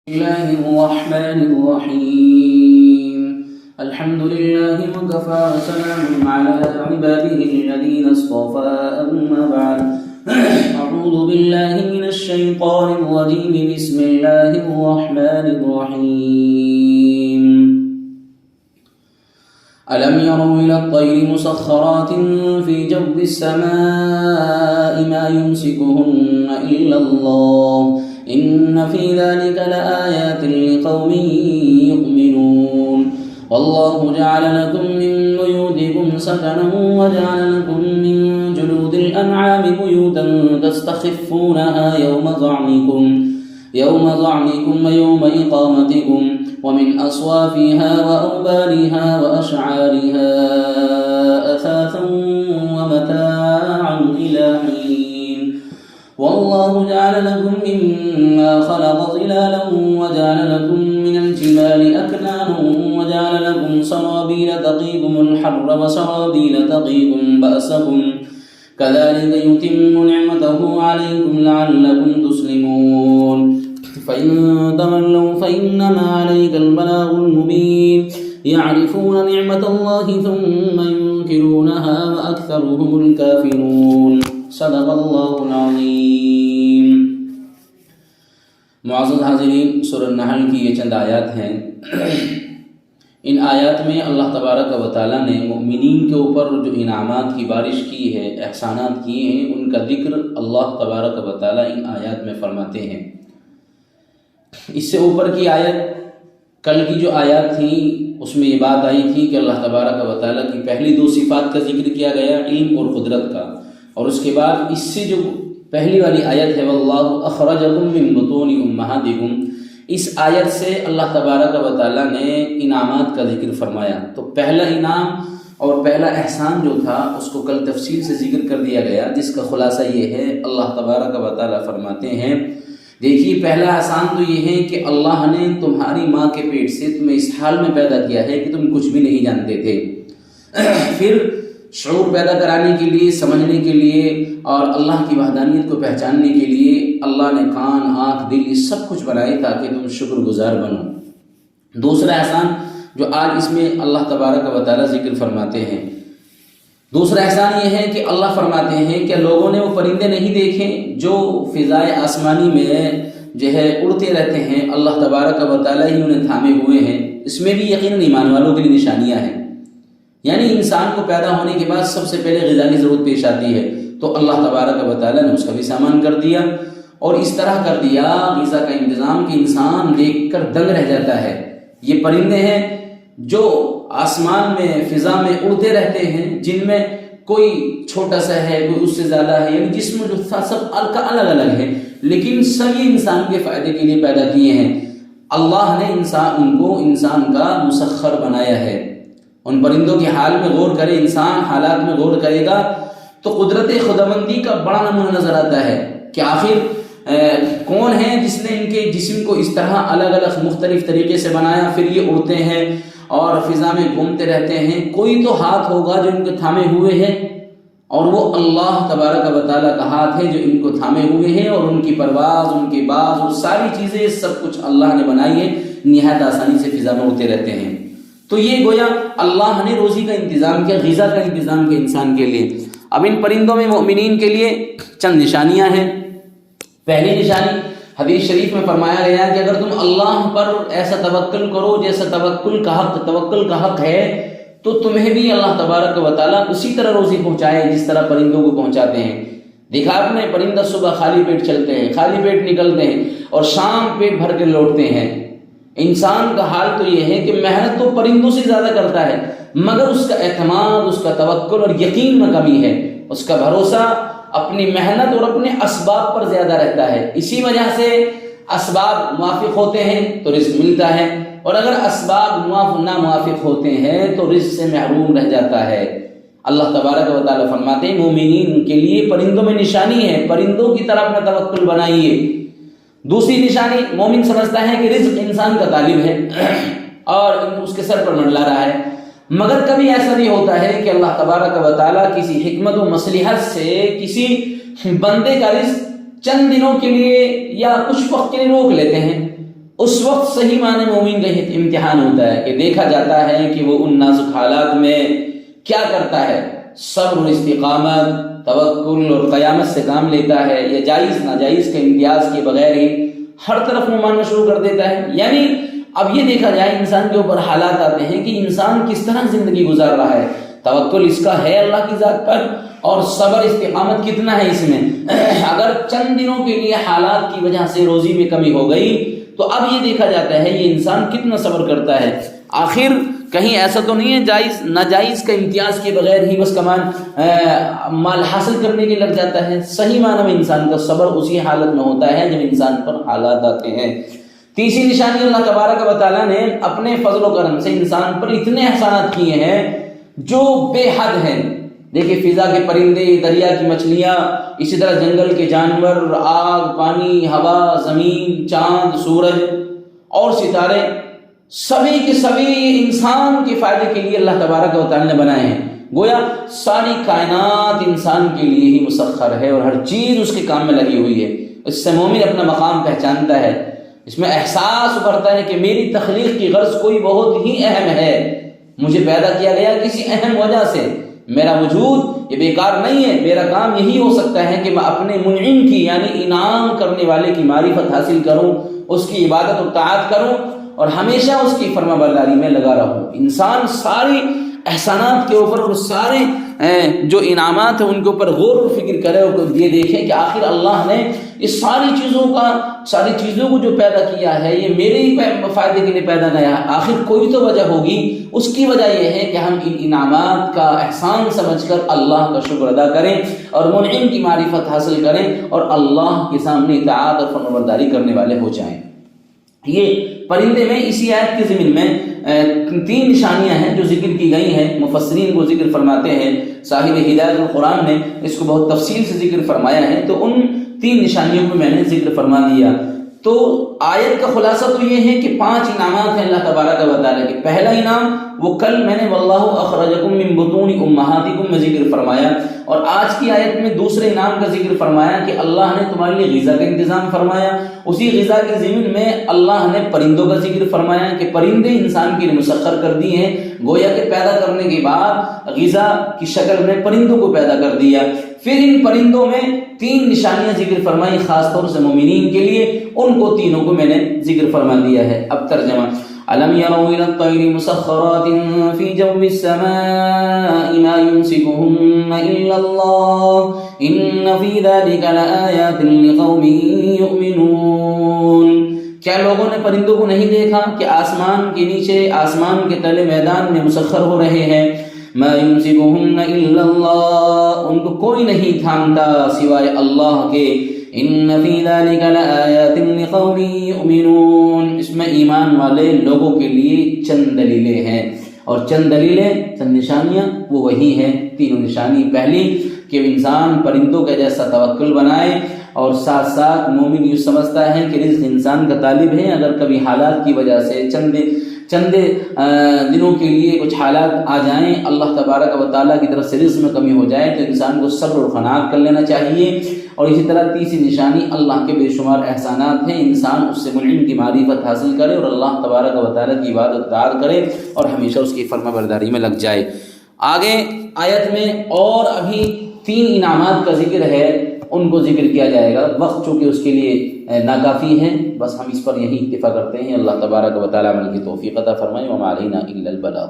الله الرحمن الرحيم الحمد لله وكفى وسلام على عباده الذين اصطفى أما بعد أعوذ بالله من الشيطان الرجيم بسم الله الرحمن الرحيم ألم يروا إلى الطير مسخرات في جو السماء ما يمسكهن إلا الله إن في ذلك لآيات لقوم يؤمنون والله جعل لكم من بيوتكم سكنا وجعل لكم من جلود الأنعام بيوتا تستخفونها يوم ظعنكم ويوم إقامتكم ومن أصوافها وأوبارها وأشعارها أثاثا ومتاعا إلى حين والله جعل لكم مما خلق ظلالا وجعل لكم من الجبال أكنانا وجعل لكم سرابيل تقيكم الحر وسرابيل تقيكم بأسكم كذلك يتم نعمته عليكم لعلكم تسلمون فإن تولوا فإنما عليك البلاغ المبين يعرفون نعمة الله ثم ينكرونها وأكثرهم الكافرون صدق اللہ العظیم۔ معزز حاضرین، سورہ النحل کی یہ چند آیات ہیں۔ ان آیات میں اللہ تبارک و تعالیٰ نے مؤمنین کے اوپر جو انعامات کی بارش کی ہے، احسانات کیے ہیں، ان کا ذکر اللہ تبارک و تعالیٰ ان آیات میں فرماتے ہیں۔ اس سے اوپر کی آیت، کل کی جو آیات تھی اس میں یہ بات آئی تھی کہ اللہ تبارک و تعالیٰ کی پہلی دو صفات کا ذکر کیا گیا، علم اور قدرت کا، اور اس کے بعد اس سے جو پہلی والی آیت ہے واللہ اخرجکم من بطون امہاتکم، اس آیت سے اللہ تبارک و تعالیٰ نے انعامات کا ذکر فرمایا۔ تو پہلا انعام اور پہلا احسان جو تھا اس کو کل تفصیل سے ذکر کر دیا گیا، جس کا خلاصہ یہ ہے اللہ تبارک و تعالیٰ فرماتے ہیں، دیکھیے پہلا احسان تو یہ ہے کہ اللہ نے تمہاری ماں کے پیٹ سے تمہیں اس حال میں پیدا کیا ہے کہ تم کچھ بھی نہیں جانتے تھے، پھر شعور پیدا کرانے کے لیے، سمجھنے کے لیے اور اللہ کی وحدانیت کو پہچاننے کے لیے اللہ نے کان، آنکھ، دل، یہ سب کچھ بنائے تاکہ تم شکر گزار بنو۔ دوسرا احسان جو آج اس میں اللہ تبارک و تعالیٰ ذکر فرماتے ہیں، دوسرا احسان یہ ہے کہ اللہ فرماتے ہیں کہ لوگوں نے وہ پرندے نہیں دیکھے جو فضائے آسمانی میں جو ہے اڑتے رہتے ہیں، اللہ تبارک و تعالیٰ ہی انہیں تھامے ہوئے ہیں۔ اس میں بھی یقیناً ایمان والوں کے لیے نشانیاں ہیں، یعنی انسان کو پیدا ہونے کے بعد سب سے پہلے غذا کی ضرورت پیش آتی ہے، تو اللہ تبارک و تعالیٰ نے اس کا بھی سامان کر دیا، اور اس طرح کر دیا غذا کا انتظام کہ انسان دیکھ کر دنگ رہ جاتا ہے۔ یہ پرندے ہیں جو آسمان میں فضا میں اڑتے رہتے ہیں، جن میں کوئی چھوٹا سا ہے، کوئی اس سے زیادہ ہے، یعنی جسم جو تھا سب الگ الگ ہے، لیکن سب یہ انسان کے فائدے کے لیے پیدا کیے ہیں۔ اللہ نے ان کو انسان کا مسخر بنایا ہے۔ ان پرندوں کے حال میں غور کرے انسان، حالات میں غور کرے گا تو قدرت خداوندی کا بڑا نمونہ نظر آتا ہے کہ آخر کون ہے جس نے ان کے جسم کو اس طرح الگ الگ مختلف طریقے سے بنایا، پھر یہ اڑتے ہیں اور فضا میں گھومتے رہتے ہیں۔ کوئی تو ہاتھ ہوگا جو ان کے تھامے ہوئے ہیں، اور وہ اللہ تبارک و تعالیٰ کا ہاتھ ہے جو ان کو تھامے ہوئے ہیں، اور ان کی پرواز، ان کے باز اور ساری چیزیں سب کچھ اللہ نے بنائی ہے، نہایت آسانی سے فضا میں اڑتے رہتے ہیں۔ تو یہ گویا اللہ نے روزی کا انتظام کیا، غذا کا انتظام کیا انسان کے لیے۔ اب ان پرندوں میں مؤمنین کے لیے چند نشانیاں ہیں۔ پہلی نشانی حدیث شریف میں فرمایا گیا ہے کہ اگر تم اللہ پر ایسا توکل کرو جیسا توکل کا حق ہے، تو تمہیں بھی اللہ تبارک و تعالیٰ اسی طرح روزی پہنچائے جس طرح پرندوں کو پہنچاتے ہیں۔ دیکھا آپ نے، پرندہ صبح خالی پیٹ چلتے ہیں، خالی پیٹ نکلتے ہیں، اور شام پیٹ بھر کے لوٹتے ہیں۔ انسان کا حال تو یہ ہے کہ محنت تو پرندوں سے زیادہ کرتا ہے، مگر اس کا اعتماد، اس کا توکل اور یقین میں کمی ہے، اس کا بھروسہ اپنی محنت اور اپنے اسباب پر زیادہ رہتا ہے۔ اسی وجہ سے اسباب موافق ہوتے ہیں تو رزق ملتا ہے، اور اگر اسباب ناموافق ہوتے ہیں تو رزق سے محروم رہ جاتا ہے۔ اللہ تبارک و تعالیٰ فرماتے ہیں مومنین کے لیے پرندوں میں نشانی ہے، پرندوں کی طرح اپنا توکل بنائیے۔ دوسری نشانی، مومن سمجھتا ہے کہ رزق انسان کا طالب ہے اور اس کے سر پر منڈلا رہا ہے، مگر کبھی ایسا نہیں ہوتا ہے کہ اللہ تبارک و تعالیٰ کسی حکمت و مصلحت سے کسی بندے کا رزق چند دنوں کے لیے یا کچھ وقت کے لیے روک لیتے ہیں، اس وقت صحیح معنی مومن کا امتحان ہوتا ہے کہ دیکھا جاتا ہے کہ وہ ان نازک حالات میں کیا کرتا ہے، صبر اور استقامت، توکل اور قیامت سے کام لیتا ہے، یا جائز ناجائز کے امتیاز کے بغیر ہی ہر طرف منہ ماننا شروع کر دیتا ہے۔ یعنی اب یہ دیکھا جائے انسان کے اوپر حالات آتے ہیں کہ انسان کس طرح زندگی گزار رہا ہے، توکل اس کا ہے اللہ کی ذات پر، اور صبر استقامت کتنا ہے اس میں۔ اگر چند دنوں کے لیے حالات کی وجہ سے روزی میں کمی ہو گئی تو اب یہ دیکھا جاتا ہے یہ انسان کتنا صبر کرتا ہے۔ آخر کہیں ایسا تو نہیں ہے جائز ناجائز کا امتیاز کے بغیر ہی بس مال حاصل کرنے کے لگ جاتا ہے۔ صحیح معنی میں انسان کا صبر اسی حالت میں ہوتا ہے جب انسان پر حالات آتے ہیں۔ تیسری نشانی اللہ تبارک و تعالیٰ نے اپنے فضل و کرم سے انسان پر اتنے احسانات کیے ہیں جو بے حد ہیں۔ دیکھیں فضا کے پرندے، دریا کی مچھلیاں، اسی طرح جنگل کے جانور، آگ، پانی، ہوا، زمین، چاند، سورج اور ستارے، سبھی کے سبھی انسان کے فائدے کے لیے اللہ تبارک و تعالیٰ نے بنائے ہیں۔ گویا ساری کائنات انسان کے لیے ہی مسخر ہے اور ہر چیز اس کے کام میں لگی ہوئی ہے۔ اس سے مومن اپنا مقام پہچانتا ہے، اس میں احساس ابھرتا ہے کہ میری تخلیق کی غرض کوئی بہت ہی اہم ہے، مجھے پیدا کیا گیا کسی اہم وجہ سے، میرا وجود یہ بیکار نہیں ہے، میرا کام یہی ہو سکتا ہے کہ میں اپنے منعم کی یعنی انعام کرنے والے کی معرفت حاصل کروں، اس کی عبادت و طاعت کروں اور ہمیشہ اس کی فرما برداری میں لگا رہوں۔ انسان ساری احسانات کے اوپر اور سارے جو انعامات ہیں ان کے اوپر غور و فکر کرے اور یہ دیکھے کہ آخر اللہ نے اس ساری چیزوں کو جو پیدا کیا ہے یہ میرے ہی فائدے کے لیے پیدا کیا ہے، آخر کوئی تو وجہ ہوگی۔ اس کی وجہ یہ ہے کہ ہم ان انعامات کا احسان سمجھ کر اللہ کا شکر ادا کریں اور منعم کی معرفت حاصل کریں اور اللہ کے سامنے اطاعت اور فرما برداری کرنے والے ہو جائیں۔ یہ پرندے میں اسی آیت کے ضمن میں 3 نشانیاں ہیں جو ذکر کی گئی ہیں، مفسرین کو ذکر فرماتے ہیں، صاحب ہدایت القرآن نے اس کو بہت تفصیل سے ذکر فرمایا ہے، تو ان 3 نشانیوں کو میں نے ذکر فرما دیا۔ تو آیت کا خلاصہ تو یہ ہے کہ 5 انعامات ہیں اللہ تبارک و تعالیٰ کے۔ پہلا انعام وہ کل میں نے واللہ اخرجکم من بطون امہاتکم میں ذکر فرمایا، اور آج کی آیت میں دوسرے انعام کا ذکر فرمایا کہ اللہ نے تمہارے لیے غذا کا انتظام فرمایا۔ اسی غذا کے ضمن میں اللہ نے پرندوں کا ذکر فرمایا کہ پرندے انسان کے لیے مسخر کر دیے ہیں، گویا کہ پیدا کرنے کے بعد غذا کی شکل میں پرندوں کو پیدا کر دیا۔ پھر ان پرندوں میں 3 نشانیاں ذکر فرمائی خاص طور سے مومنین کے لیے، ان کو تینوں کو میں نے ذکر فرما دیا ہے۔ اب ترجمہ: أَلَمْ يَرَوْا إِلَى الطَّيْرِ مُسَخَّرَاتٍ فِي جَوِّ السَّمَاءِ مَا يُمْسِكُهُنَّ إِلَّا اللَّهُ إِنَّ فِي ذَلِكَ لَآيَاتٍ لِقَوْمٍ يُؤْمِنُونَ۔ کیا لوگوں نے پرندوں کو نہیں دیکھا کہ آسمان کے نیچے، آسمان کے تلے میدان میں مسخر ہو رہے ہیں؟ مَا يُمْسِكُهُنَّ إِلَّا اللَّهُ، ان کو کوئی نہیں تھامتا سوائے اللہ کے۔ ان فی ذلک لآیات لقوم یؤمنون، اس میں ایمان والے لوگوں کے لیے چند دلیلیں ہیں، اور چند دلیلیں، چند نشانیاں وہ وہی ہیں 3 نشانی۔ پہلی کہ انسان پرندوں کا جیسا توکل بنائے، اور ساتھ ساتھ مومن یہ سمجھتا ہے کہ رزق انسان کا طالب ہے، اگر کبھی حالات کی وجہ سے چند دنوں کے لیے کچھ حالات آ جائیں، اللہ تبارک و تعالیٰ کی طرف سے رزق میں کمی ہو جائے تو انسان کو صبر و قناعت کر لینا چاہیے۔ اور اسی طرح تیسری نشانی اللہ کے بے شمار احسانات ہیں، انسان اس سے منعم کی معرفت حاصل کرے اور اللہ تبارک و تعالیٰ کی عبادت اطاعت کرے اور ہمیشہ اس کی فرما برداری میں لگ جائے۔ آگے آیت میں اور ابھی 3 انعامات کا ذکر ہے، ان کو ذکر کیا جائے گا، وقت چونکہ اس کے لیے ناکافی ہے، بس ہم اس پر یہی اتفاق کرتے ہیں۔ اللہ تبارک و تعالیٰ عمل کی توفیق عطا فرمائے۔ وما علینا الا البلاغ۔